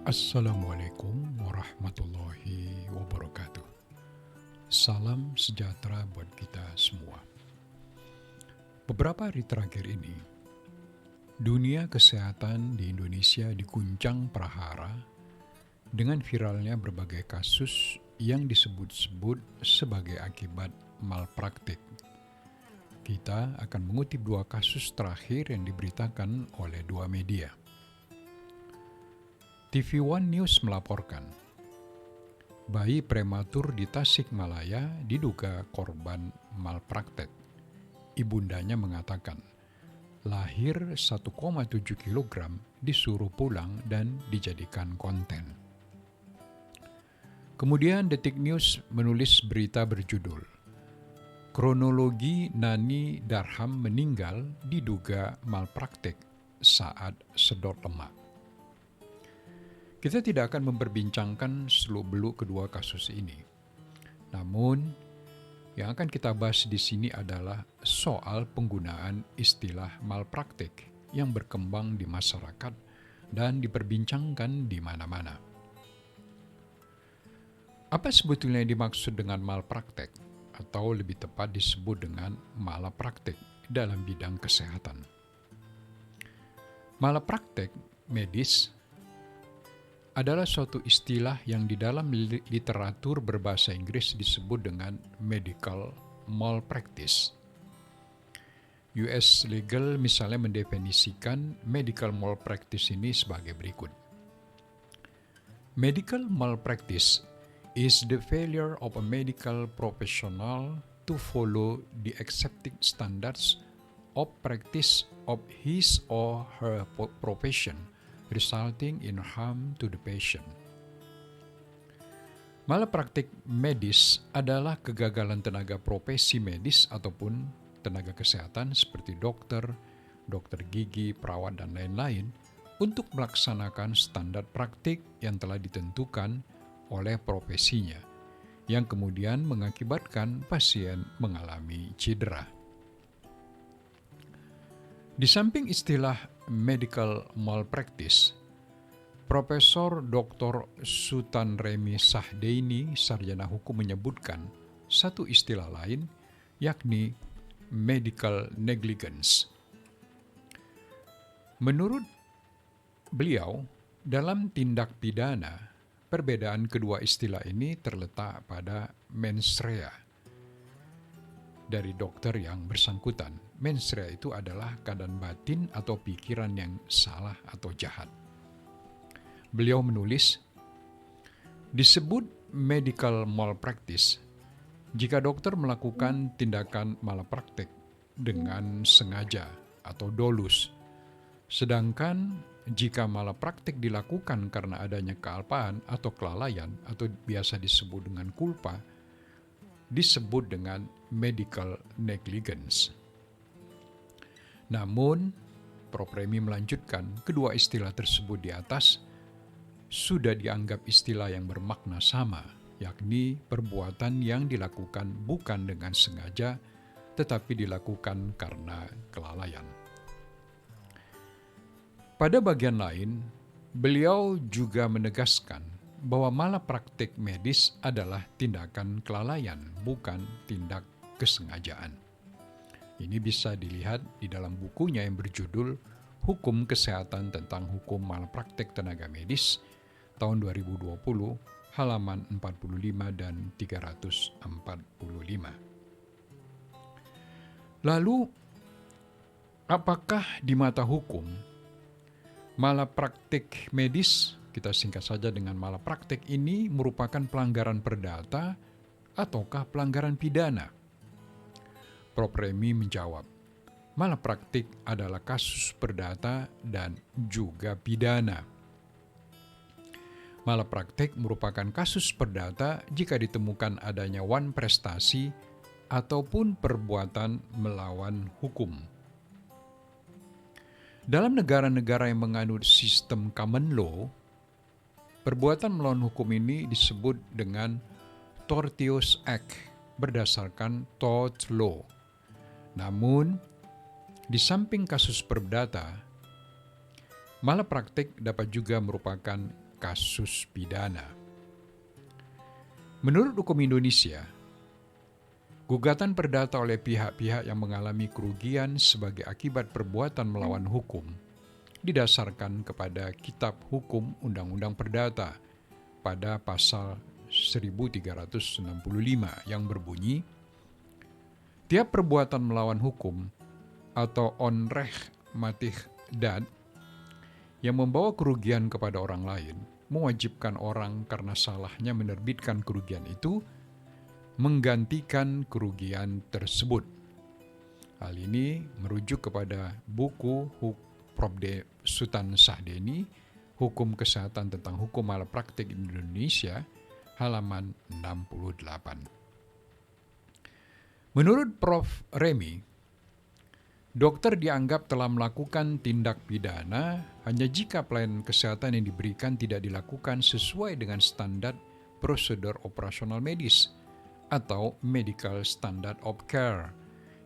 Assalamualaikum warahmatullahi wabarakatuh. Salam sejahtera buat kita semua. Beberapa hari terakhir ini, dunia kesehatan di Indonesia diguncang prahara dengan viralnya berbagai kasus yang disebut-sebut sebagai akibat malpraktik. Kita akan mengutip dua kasus terakhir yang diberitakan oleh dua media. TV One News melaporkan, bayi prematur di Tasikmalaya diduga korban malpraktek. Ibundanya mengatakan, lahir 1,7 kg disuruh pulang dan dijadikan konten. Kemudian Detik News menulis berita berjudul, kronologi Nani Darham meninggal diduga malpraktek saat sedot lemak. Kita tidak akan memperbincangkan seluk-beluk kedua kasus ini. Namun, yang akan kita bahas di sini adalah soal penggunaan istilah malpraktik yang berkembang di masyarakat dan diperbincangkan di mana-mana. Apa sebetulnya yang dimaksud dengan malpraktek, atau lebih tepat disebut dengan malapraktik dalam bidang kesehatan? Malapraktek medis adalah suatu istilah yang di dalam literatur berbahasa Inggris disebut dengan medical malpractice. US Legal misalnya mendefinisikan medical malpractice ini sebagai berikut. Medical malpractice is the failure of a medical professional to follow the accepted standards of practice of his or her profession, resulting in harm to the patient. Malapraktik medis adalah kegagalan tenaga profesi medis ataupun tenaga kesehatan seperti dokter, dokter gigi, perawat, dan lain-lain untuk melaksanakan standar praktik yang telah ditentukan oleh profesinya, yang kemudian mengakibatkan pasien mengalami cedera. Di samping istilah medical malpractice, Profesor Dr. Sutanremi Sahdeini, sarjana hukum, menyebutkan satu istilah lain, yakni medical negligence. Menurut beliau, dalam tindak pidana, perbedaan kedua istilah ini terletak pada mens rea dari dokter yang bersangkutan. Mens rea itu adalah keadaan batin atau pikiran yang salah atau jahat. Beliau menulis, disebut medical malpractice jika dokter melakukan tindakan malapraktik dengan sengaja atau dolus. Sedangkan jika malapraktik dilakukan karena adanya kealpaan atau kelalaian atau biasa disebut dengan culpa, disebut dengan medical negligence. Namun, Prof. Remi melanjutkan, kedua istilah tersebut di atas sudah dianggap istilah yang bermakna sama, yakni perbuatan yang dilakukan bukan dengan sengaja, tetapi dilakukan karena kelalaian. Pada bagian lain, beliau juga menegaskan bahwa malapraktik medis adalah tindakan kelalaian, bukan tindak kesengajaan. Ini bisa dilihat di dalam bukunya yang berjudul Hukum Kesehatan tentang Hukum Malpraktik Tenaga Medis tahun 2020, halaman 45 dan 345. Lalu, apakah di mata hukum malapraktik medis, kita singkat saja dengan malapraktik, ini merupakan pelanggaran perdata ataukah pelanggaran pidana? Prof. Remi menjawab, malapraktik adalah kasus perdata dan juga pidana. Malapraktik merupakan kasus perdata jika ditemukan adanya wan prestasi ataupun perbuatan melawan hukum. Dalam negara-negara yang menganut sistem common law, perbuatan melawan hukum ini disebut dengan tortious act berdasarkan tort law. Namun, di samping kasus perdata, malapraktik dapat juga merupakan kasus pidana. Menurut hukum Indonesia, gugatan perdata oleh pihak-pihak yang mengalami kerugian sebagai akibat perbuatan melawan hukum didasarkan kepada Kitab Hukum Undang-Undang Perdata pada pasal 1365 yang berbunyi, tiap perbuatan melawan hukum atau onrecht matig dat yang membawa kerugian kepada orang lain mewajibkan orang karena salahnya menerbitkan kerugian itu menggantikan kerugian tersebut. Hal ini merujuk kepada buku Probde Sutan Sahdeni, Hukum Kesehatan tentang Hukum Malapraktik Indonesia, halaman 68. Menurut Prof. Remi, dokter dianggap telah melakukan tindak pidana hanya jika pelayanan kesehatan yang diberikan tidak dilakukan sesuai dengan standar prosedur operasional medis atau Medical Standard of Care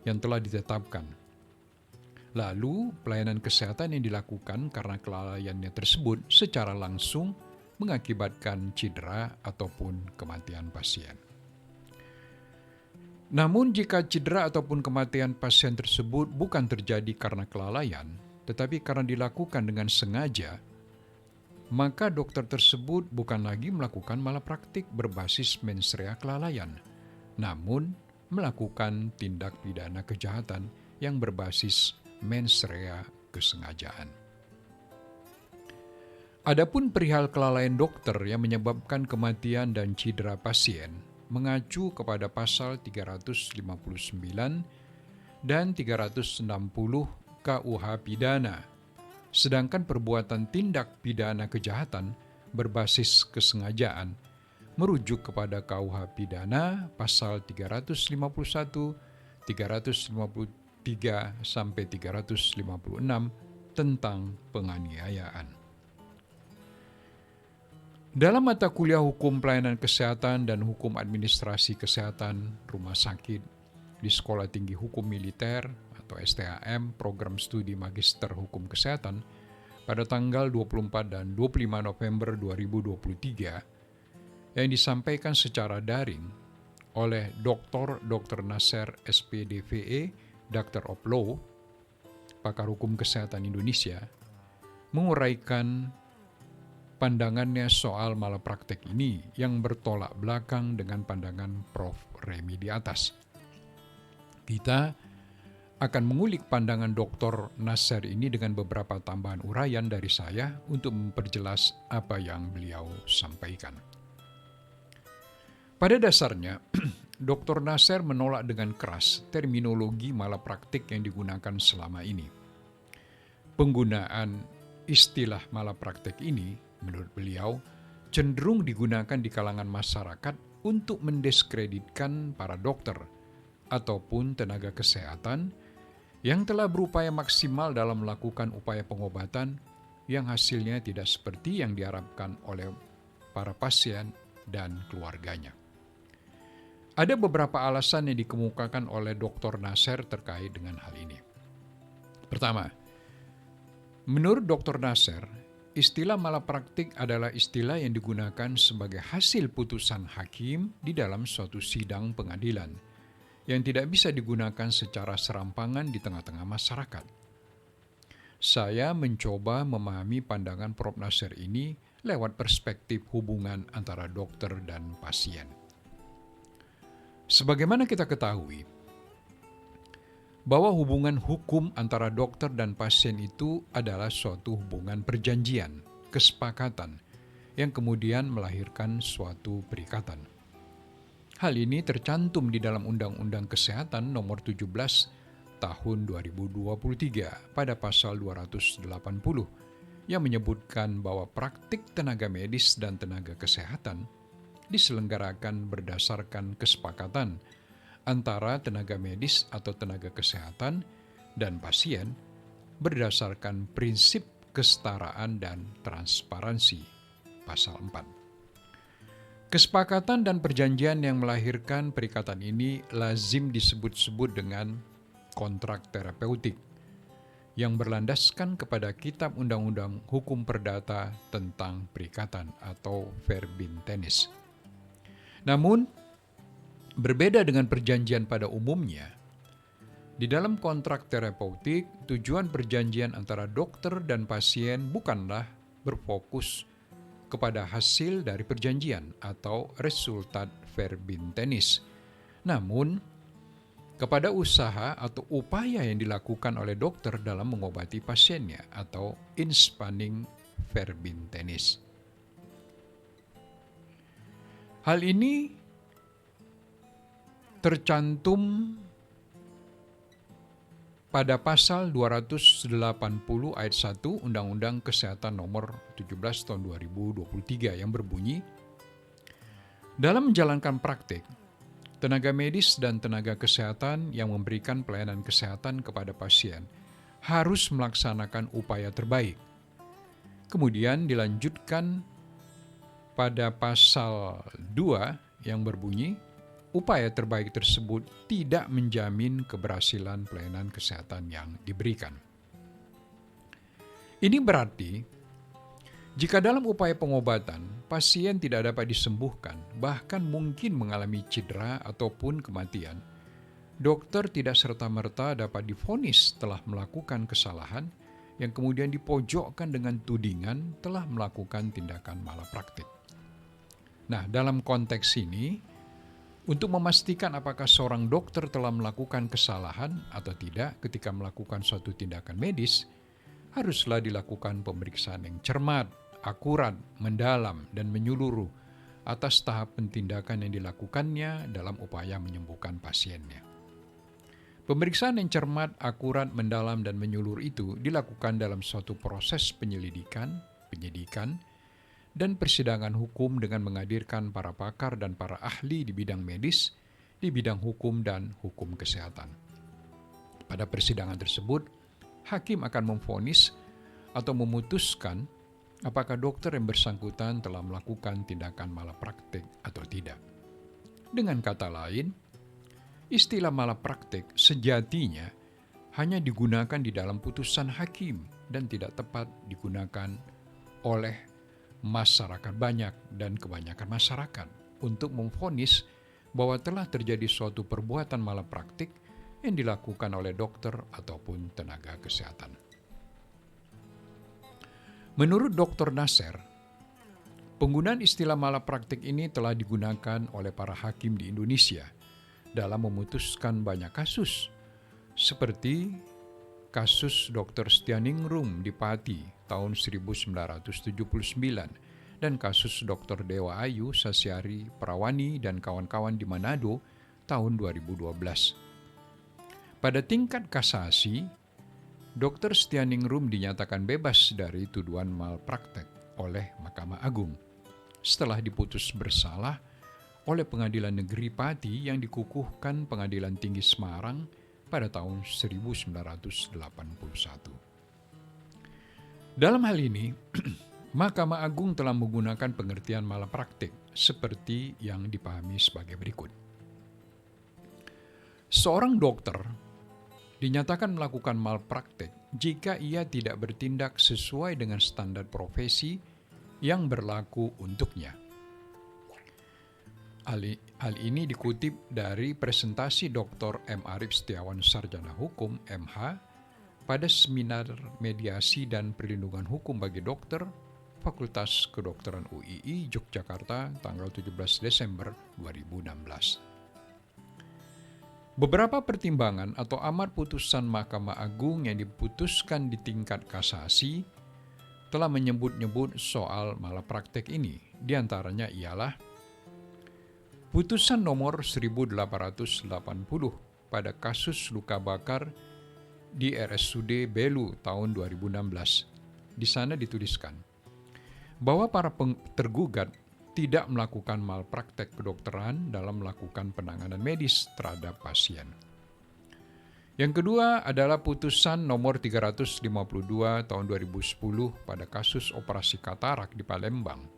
yang telah ditetapkan. Lalu, pelayanan kesehatan yang dilakukan karena kelalaiannya tersebut secara langsung mengakibatkan cedera ataupun kematian pasien. Namun jika cedera ataupun kematian pasien tersebut bukan terjadi karena kelalaian, tetapi karena dilakukan dengan sengaja, maka dokter tersebut bukan lagi melakukan malapraktik berbasis mens rea kelalaian, namun melakukan tindak pidana kejahatan yang berbasis mens rea kesengajaan. Adapun perihal kelalaian dokter yang menyebabkan kematian dan cedera pasien, mengacu kepada pasal 359 dan 360 KUH Pidana. Sedangkan perbuatan tindak pidana kejahatan berbasis kesengajaan merujuk kepada KUH Pidana pasal 351, 353 sampai 356 tentang penganiayaan. Dalam mata kuliah Hukum Pelayanan Kesehatan dan Hukum Administrasi Kesehatan Rumah Sakit di Sekolah Tinggi Hukum Militer atau STHM Program Studi Magister Hukum Kesehatan pada tanggal 24 dan 25 November 2023 yang disampaikan secara daring oleh Dr. Nasser SPDVE, Doctor of Law, pakar hukum kesehatan Indonesia, menguraikan pandangannya soal malapraktek ini yang bertolak belakang dengan pandangan Prof. Remi di atas. Kita akan mengulik pandangan Dr. Nasser ini dengan beberapa tambahan uraian dari saya untuk memperjelas apa yang beliau sampaikan. Pada dasarnya, Dr. Nasser menolak dengan keras terminologi malapraktik yang digunakan selama ini. Penggunaan istilah malapraktik ini menurut beliau, cenderung digunakan di kalangan masyarakat untuk mendiskreditkan para dokter ataupun tenaga kesehatan yang telah berupaya maksimal dalam melakukan upaya pengobatan yang hasilnya tidak seperti yang diharapkan oleh para pasien dan keluarganya. Ada beberapa alasan yang dikemukakan oleh Dr. Nasser terkait dengan hal ini. Pertama, menurut Dr. Nasser, istilah malapraktik adalah istilah yang digunakan sebagai hasil putusan hakim di dalam suatu sidang pengadilan yang tidak bisa digunakan secara serampangan di tengah-tengah masyarakat. Saya mencoba memahami pandangan Prof. Nasser ini lewat perspektif hubungan antara dokter dan pasien. Sebagaimana kita ketahui, bahwa hubungan hukum antara dokter dan pasien itu adalah suatu hubungan perjanjian, kesepakatan, yang kemudian melahirkan suatu perikatan. Hal ini tercantum di dalam Undang-Undang Kesehatan Nomor 17 Tahun 2023 pada pasal 280 yang menyebutkan bahwa praktik tenaga medis dan tenaga kesehatan diselenggarakan berdasarkan kesepakatan antara tenaga medis atau tenaga kesehatan dan pasien berdasarkan prinsip kesetaraan dan transparansi, pasal 4. Kesepakatan dan perjanjian yang melahirkan perikatan ini lazim disebut-sebut dengan kontrak terapeutik, yang berlandaskan kepada Kitab Undang-Undang Hukum Perdata tentang Perikatan atau Verbintenis. Namun, berbeda dengan perjanjian pada umumnya, di dalam kontrak terapeutik, tujuan perjanjian antara dokter dan pasien bukanlah berfokus kepada hasil dari perjanjian atau resultat verbintenis, namun kepada usaha atau upaya yang dilakukan oleh dokter dalam mengobati pasiennya atau inspanning verbintenis. Hal ini tercantum pada pasal 280 ayat 1 Undang-Undang Kesehatan Nomor 17 Tahun 2023 yang berbunyi, dalam menjalankan praktik, tenaga medis dan tenaga kesehatan yang memberikan pelayanan kesehatan kepada pasien harus melaksanakan upaya terbaik. Kemudian dilanjutkan pada pasal 2 yang berbunyi, upaya terbaik tersebut tidak menjamin keberhasilan pelayanan kesehatan yang diberikan. Ini berarti, jika dalam upaya pengobatan, pasien tidak dapat disembuhkan, bahkan mungkin mengalami cedera ataupun kematian, dokter tidak serta-merta dapat divonis telah melakukan kesalahan yang kemudian dipojokkan dengan tudingan telah melakukan tindakan malapraktik. Nah, dalam konteks ini, untuk memastikan apakah seorang dokter telah melakukan kesalahan atau tidak ketika melakukan suatu tindakan medis, haruslah dilakukan pemeriksaan yang cermat, akurat, mendalam, dan menyeluruh atas tahap tindakan yang dilakukannya dalam upaya menyembuhkan pasiennya. Pemeriksaan yang cermat, akurat, mendalam, dan menyeluruh itu dilakukan dalam suatu proses penyidikan, dan persidangan hukum dengan menghadirkan para pakar dan para ahli di bidang medis, di bidang hukum dan hukum kesehatan. Pada persidangan tersebut, hakim akan memvonis atau memutuskan apakah dokter yang bersangkutan telah melakukan tindakan malapraktik atau tidak. Dengan kata lain, istilah malapraktik sejatinya hanya digunakan di dalam putusan hakim dan tidak tepat digunakan oleh masyarakat banyak dan kebanyakan masyarakat untuk memvonis bahwa telah terjadi suatu perbuatan malapraktik yang dilakukan oleh dokter ataupun tenaga kesehatan. Menurut Dr. Nasser, penggunaan istilah malapraktik ini telah digunakan oleh para hakim di Indonesia dalam memutuskan banyak kasus, seperti kasus Dr. Stianingrum di Pati tahun 1979 dan kasus Dr. Dewa Ayu Sasyari Prawani dan kawan-kawan di Manado tahun 2012. Pada tingkat kasasi, Dr. Stianingrum dinyatakan bebas dari tuduhan malpraktek oleh Mahkamah Agung setelah diputus bersalah oleh Pengadilan Negeri Pati yang dikukuhkan Pengadilan Tinggi Semarang pada tahun 1981. Dalam hal ini, Mahkamah Agung telah menggunakan pengertian malapraktik seperti yang dipahami sebagai berikut. Seorang dokter dinyatakan melakukan malpraktik jika ia tidak bertindak sesuai dengan standar profesi yang berlaku untuknya. Hal ini dikutip dari presentasi Dr. M. Arif Setiawan Sarjana Hukum MH pada seminar mediasi dan perlindungan hukum bagi dokter Fakultas Kedokteran UII Yogyakarta tanggal 17 Desember 2016. Beberapa pertimbangan atau amar putusan Mahkamah Agung yang diputuskan di tingkat kasasi telah menyebut-nyebut soal malapraktek ini. Di antaranya ialah putusan nomor 1880 pada kasus luka bakar di RSUD Belu tahun 2016. Di sana dituliskan bahwa para tergugat tidak melakukan malpraktek kedokteran dalam melakukan penanganan medis terhadap pasien. Yang kedua adalah putusan nomor 352 tahun 2010 pada kasus operasi katarak di Palembang.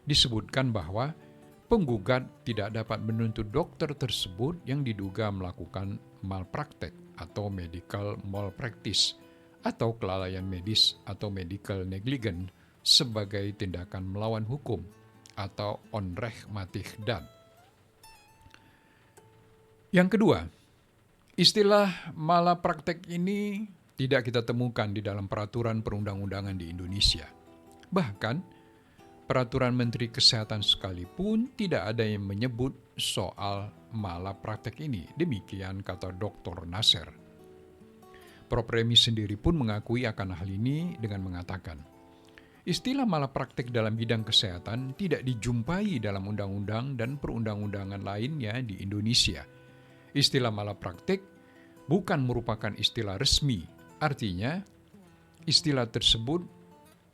Disebutkan bahwa penggugat tidak dapat menuntut dokter tersebut yang diduga melakukan malpraktek atau medical malpractice, atau kelalaian medis atau medical negligence sebagai tindakan melawan hukum atau onrechtmatig daad. Yang kedua, istilah malapraktek ini tidak kita temukan di dalam peraturan perundang-undangan di Indonesia. Bahkan, peraturan Menteri Kesehatan sekalipun tidak ada yang menyebut soal malapraktek ini. Demikian kata Dr. Nasser. Prof. Remi sendiri pun mengakui akan hal ini dengan mengatakan, istilah malapraktek dalam bidang kesehatan tidak dijumpai dalam undang-undang dan perundang-undangan lainnya di Indonesia. Istilah malapraktek bukan merupakan istilah resmi. Artinya, istilah tersebut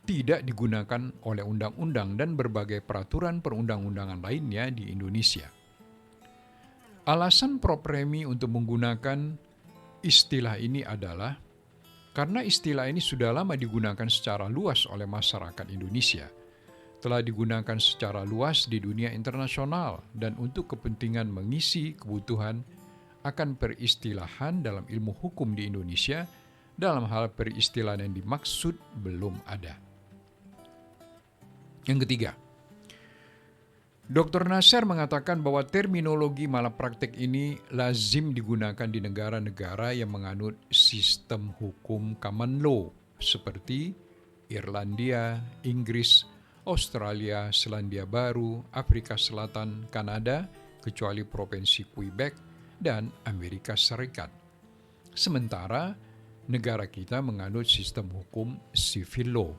tidak digunakan oleh undang-undang dan berbagai peraturan perundang-undangan lainnya di Indonesia. Alasan Prof. Remi untuk menggunakan istilah ini adalah karena istilah ini sudah lama digunakan secara luas oleh masyarakat Indonesia, telah digunakan secara luas di dunia internasional dan untuk kepentingan mengisi kebutuhan akan peristilahan dalam ilmu hukum di Indonesia. Dalam hal peristilahan yang dimaksud belum ada. Yang ketiga, Dr. Nasser mengatakan bahwa terminologi malapraktek ini lazim digunakan di negara-negara yang menganut sistem hukum common law seperti Irlandia, Inggris, Australia, Selandia Baru, Afrika Selatan, Kanada, kecuali Provinsi Quebec, dan Amerika Serikat. Sementara negara kita menganut sistem hukum civil law.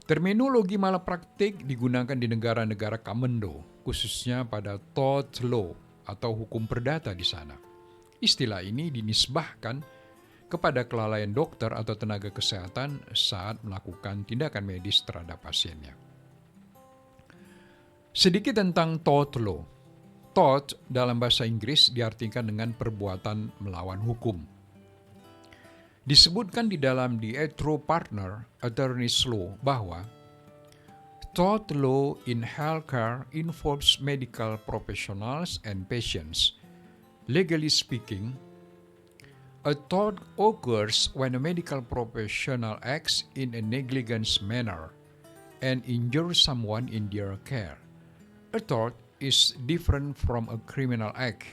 Terminologi malapraktik digunakan di negara-negara common law, khususnya pada tort law atau hukum perdata di sana. Istilah ini dinisbahkan kepada kelalaian dokter atau tenaga kesehatan saat melakukan tindakan medis terhadap pasiennya. Sedikit tentang tort law. Tort dalam bahasa Inggris diartikan dengan perbuatan melawan hukum. Disebutkan di dalam The Etro Partner Attorney's Law bahwa tort law in healthcare involves medical professionals and patients. Legally speaking, a tort occurs when a medical professional acts in a negligent manner and injures someone in their care. A tort is different from a criminal act.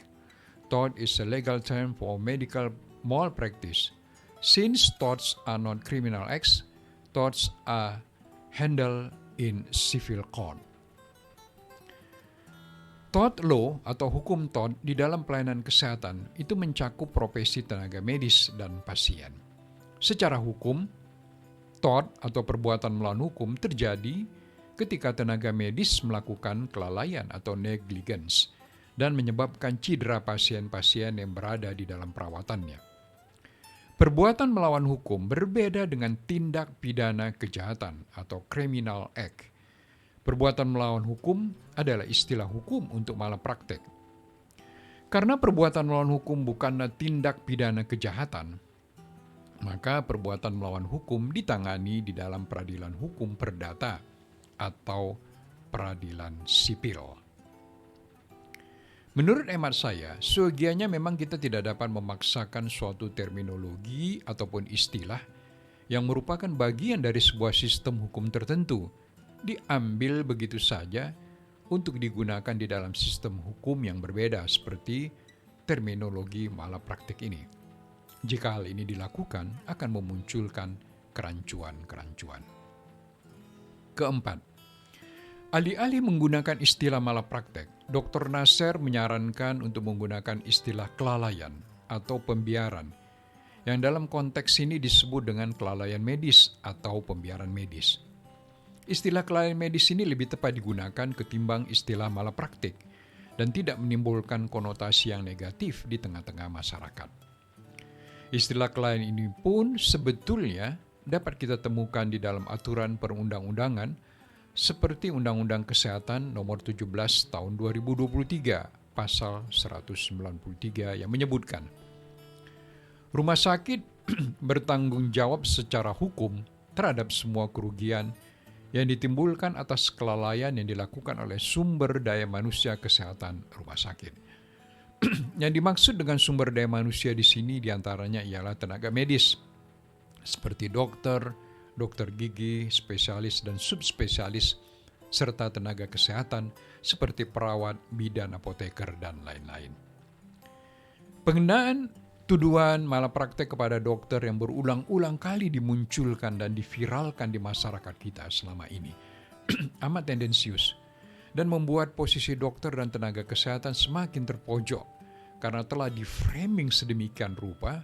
Tort is a legal term for medical malpractice. Since torts are not criminal acts, torts are handled in civil court. Tort law atau hukum tort di dalam pelayanan kesehatan itu mencakup profesi tenaga medis dan pasien. Secara hukum, tort atau perbuatan melawan hukum terjadi ketika tenaga medis melakukan kelalaian atau negligence dan menyebabkan cedera pasien-pasien yang berada di dalam perawatannya. Perbuatan melawan hukum berbeda dengan tindak pidana kejahatan atau criminal act. Perbuatan melawan hukum adalah istilah hukum untuk malapraktek. Karena perbuatan melawan hukum bukanlah tindak pidana kejahatan, maka perbuatan melawan hukum ditangani di dalam peradilan hukum perdata atau peradilan sipil. Menurut hemat saya, seyogianya memang kita tidak dapat memaksakan suatu terminologi ataupun istilah yang merupakan bagian dari sebuah sistem hukum tertentu, diambil begitu saja untuk digunakan di dalam sistem hukum yang berbeda seperti terminologi malapraktik ini. Jika hal ini dilakukan, akan memunculkan kerancuan-kerancuan. Keempat, alih-alih menggunakan istilah malapraktek, Dr. Nasser menyarankan untuk menggunakan istilah kelalaian atau pembiaran, yang dalam konteks ini disebut dengan kelalaian medis atau pembiaran medis. Istilah kelalaian medis ini lebih tepat digunakan ketimbang istilah malapraktik dan tidak menimbulkan konotasi yang negatif di tengah-tengah masyarakat. Istilah kelalaian ini pun sebetulnya dapat kita temukan di dalam aturan perundang-undangan seperti Undang-Undang Kesehatan Nomor 17 Tahun 2023 Pasal 193 yang menyebutkan rumah sakit bertanggung jawab secara hukum terhadap semua kerugian yang ditimbulkan atas kelalaian yang dilakukan oleh sumber daya manusia kesehatan rumah sakit. Yang dimaksud dengan sumber daya manusia di sini diantaranya ialah tenaga medis, seperti dokter, dokter gigi, spesialis dan subspesialis, serta tenaga kesehatan seperti perawat, bidan, apoteker, dan lain-lain. Penghinaan tuduhan malapraktek kepada dokter yang berulang-ulang kali dimunculkan dan diviralkan di masyarakat kita selama ini amat tendensius dan membuat posisi dokter dan tenaga kesehatan semakin terpojok karena telah di-framing sedemikian rupa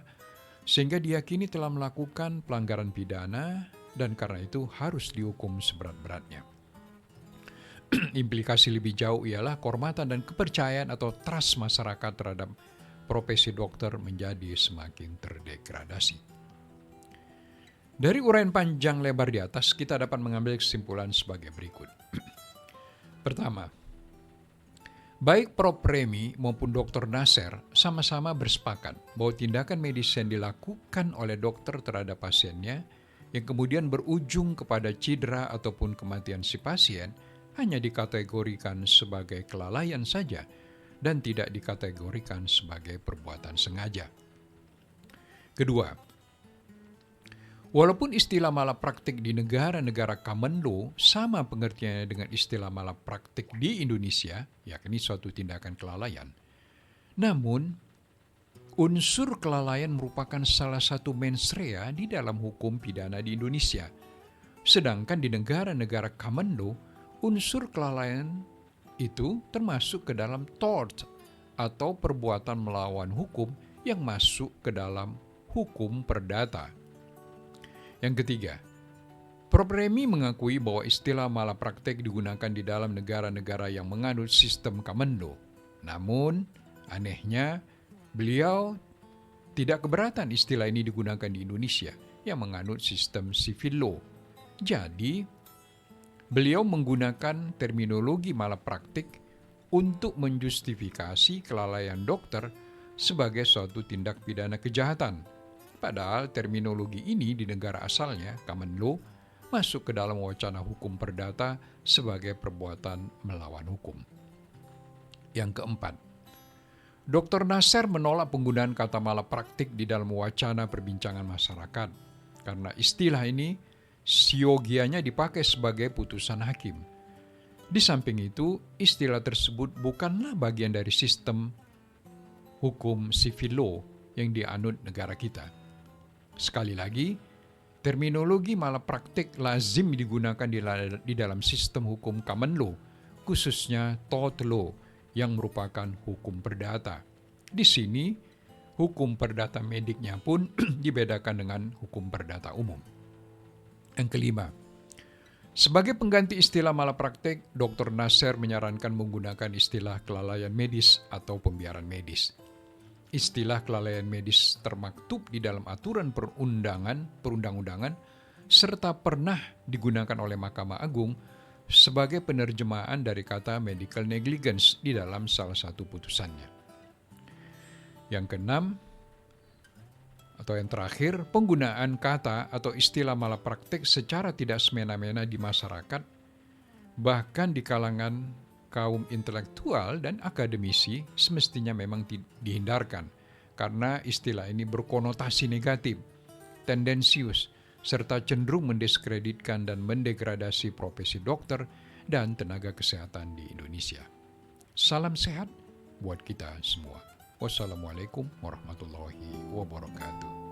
sehingga diyakini telah melakukan pelanggaran pidana dan karena itu harus dihukum seberat-beratnya. Implikasi lebih jauh ialah kehormatan dan kepercayaan atau trust masyarakat terhadap profesi dokter menjadi semakin terdegradasi. Dari uraian panjang lebar di atas, kita dapat mengambil kesimpulan sebagai berikut. Pertama, baik Prof. Remi maupun Dr. Nasser sama-sama bersepakat bahwa tindakan medis yang dilakukan oleh dokter terhadap pasiennya yang kemudian berujung kepada cedera ataupun kematian si pasien hanya dikategorikan sebagai kelalaian saja dan tidak dikategorikan sebagai perbuatan sengaja. Kedua, walaupun istilah malapraktik di negara-negara common law sama pengertiannya dengan istilah malapraktik di Indonesia, yakni suatu tindakan kelalaian, namun unsur kelalaian merupakan salah satu mens rea di dalam hukum pidana di Indonesia. Sedangkan di negara-negara common law, unsur kelalaian itu termasuk ke dalam tort atau perbuatan melawan hukum yang masuk ke dalam hukum perdata. Yang ketiga, Prof. Remi mengakui bahwa istilah malapraktek digunakan di dalam negara-negara yang menganut sistem common law. Namun, anehnya, beliau tidak keberatan istilah ini digunakan di Indonesia yang menganut sistem civil law. Jadi, beliau menggunakan terminologi malapraktik untuk menjustifikasi kelalaian dokter sebagai suatu tindak pidana kejahatan. Padahal terminologi ini di negara asalnya, common law, masuk ke dalam wacana hukum perdata sebagai perbuatan melawan hukum. Yang keempat, Dr. Nasser menolak penggunaan kata malapraktik di dalam wacana perbincangan masyarakat karena istilah ini siogianya dipakai sebagai putusan hakim. Di samping itu, istilah tersebut bukanlah bagian dari sistem hukum civil law yang dianut negara kita. Sekali lagi, terminologi malapraktik lazim digunakan di dalam sistem hukum common law, khususnya tort law yang merupakan hukum perdata. Di sini, hukum perdata mediknya pun dibedakan dengan hukum perdata umum. Yang kelima, sebagai pengganti istilah malapraktik, Dr. Nasser menyarankan menggunakan istilah kelalaian medis atau pembiaran medis. Istilah kelalaian medis termaktub di dalam aturan perundang-undangan serta pernah digunakan oleh Mahkamah Agung sebagai penerjemahan dari kata medical negligence di dalam salah satu putusannya. Yang keenam, atau yang terakhir, penggunaan kata atau istilah malapraktik secara tidak semena-mena di masyarakat, bahkan di kalangan kaum intelektual dan akademisi semestinya memang dihindarkan, karena istilah ini berkonotasi negatif, tendensius, serta cenderung mendiskreditkan dan mendegradasi profesi dokter dan tenaga kesehatan di Indonesia. Salam sehat buat kita semua. Wassalamualaikum warahmatullahi wabarakatuh.